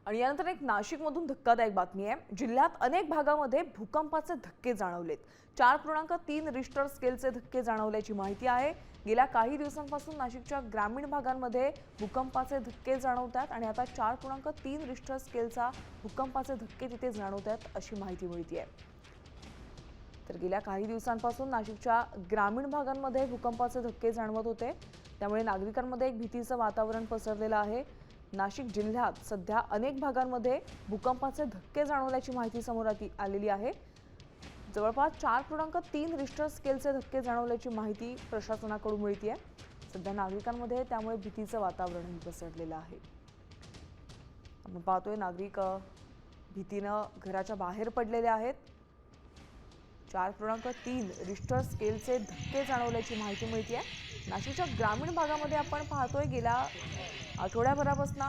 आणि यानंतर एक नाशिकमधून धक्कादायक बातमी आहे। जिल्ह्यात अनेक भागामध्ये भूकंपाचे धक्के जाणवलेत। 4.3 रिश्टर स्केलचे धक्के जाणवल्याची माहिती आहे। गेल्या काही दिवसांपासून नाशिकच्या ग्रामीण भागांमध्ये भूकंपाचे धक्के जाणवतात आणि आता 4.3 रिश्टर स्केलचा भूकंपाचे धक्के तिथे जाणवतात अशी माहिती मिळते आहे। तर गेल्या काही दिवसांपासून नाशिकच्या ग्रामीण भागांमध्ये भूकंपाचे धक्के जाणवत होते, त्यामुळे नागरिकांमध्ये एक भीतीचं वातावरण पसरलेलं आहे। नाशिक जिल्ह्यात सध्या अनेक भागांमध्ये भूकंपाचे धक्के जाणवल्याची माहिती समोर आलेली आहे। जवळपास 4.3 रिश्टर स्केलचे धक्के जाणवल्याची माहिती प्रशासनाकडून मिळते आहे। सध्या नागरिकांमध्ये त्यामुळे भीतीचं वातावरण पसरलेलं आहे। आपण पाहतोय नागरिक भीतीनं घराच्या बाहेर पडलेले आहेत। 4.3 रिश्टर स्केलचे धक्के जाणवल्याची माहिती मिळते आहे। नाशिकच्या ग्रामीण भागामध्ये आपण पाहतोय गेल्या आठवड्याभरापासून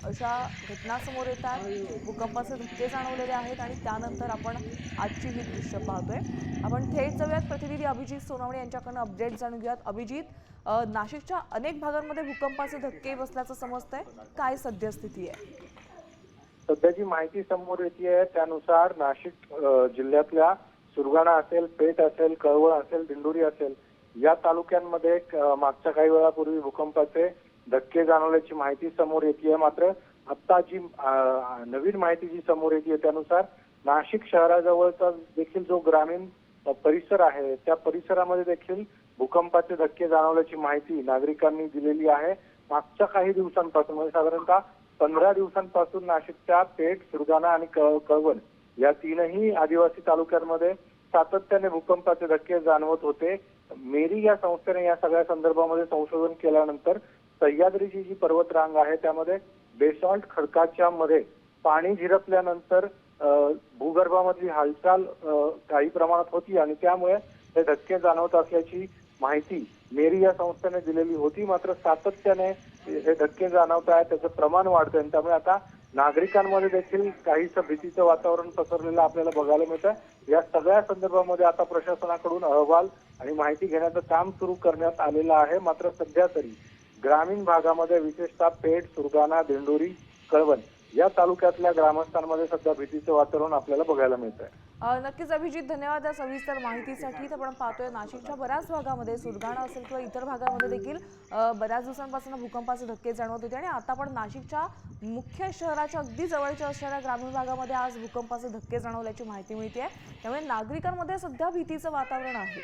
अशा घटना समोर येतात। भूकंपाचे धक्के जाणवलेले आहेत आणि त्यानंतर आपण आजची ही दृश्य पाहतोय। आपण थेट जाऊयात प्रतिनिधी अभिजित सोनवणे यांच्याकडून अपडेट जाणून घेऊयात। अभिजित, नाशिकच्या अनेक भागांमध्ये भूकंपाचे धक्के बसल्याचं समजतंय, काय सद्यस्थिती आहे? सध्याची माहिती समोर येते त्यानुसार नाशिक जिल्ह्यातल्या सुरगाणा असेल, पेठ असेल, कळवण असेल, दिंडोरी असेल या तालुक्यांमध्ये मागच्या काही वेळापूर्वी भूकंपाचे धक्के जाणवल्याची माहिती समोर येते। मात्र आता जी नवीन माहिती जी समोर येते त्यानुसार नाशिक शहराजवळचा देखील जो ग्रामीण परिसर आहे त्या परिसरामध्ये देखील भूकंपाचे धक्के जाणवल्याची माहिती नागरिकांनी दिलेली आहे। मागच्या काही दिवसांपासून म्हणजे साधारणतः 15 दिवसांपासून नाशिकच्या पेठ, सुरगाणा आणि कळवण या तीनही आदिवासी तालुक्यांमध्ये सातत्याने भूकंपाचे धक्के जाणवत होते। मेरी या संस्थेने या सगळ्या संदर्भामध्ये संशोधन केल्यानंतर सह्याद्रीची जी पर्वत रांग आहे त्यामध्ये बेसॉल्ट खडकाच्या मध्ये पाणी झिरपल्यानंतर भूगर्भामधली हालचाल काही प्रमाणात होती आणि त्यामुळे हे धक्के जाणवत असल्याची माहिती मेरी या संस्थेने दिलेली होती। मात्र सातत्याने हे धक्के जाणवत आहेत, त्याचं प्रमाण वाढतंय आणि त्यामुळे आता नागरिकांमध्ये देखील काहीसं भीतीचं वातावरण पसरलेलं आपल्याला बघायला मिळतं। या सगळ्या संदर्भामध्ये आता प्रशासनाकडून अहवाल आणि माहिती घेण्याचं काम सुरू करण्यात आलेलं आहे। मात्र सध्या तरी ग्रामीण भागामध्ये विशेषतः पेठ, सुरगाणा, दिंडोरी, कळवण या तालुक्यातल्या ग्रामस्थांमध्ये सध्या भीतीचं वातावरण आपल्याला बघायला मिळतंय। नक्कीच अभिजित, धन्यवाद या सविस्तर माहितीसाठी। आपण पाहतोय नाशिकच्या बऱ्याच भागामध्ये, सुरगाणा असेल किंवा इतर भागामध्ये देखील बऱ्याच दिवसांपासून भूकंपाचे धक्के जाणवत होते आणि आता पण नाशिकच्या मुख्य शहराच्या अगदी जवळच्या असणाऱ्या ग्रामीण भागामध्ये आज भूकंपाचे धक्के जाणवल्याची माहिती मिळते आहे। त्यामुळे नागरिकांमध्ये सध्या भीतीचं वातावरण आहे।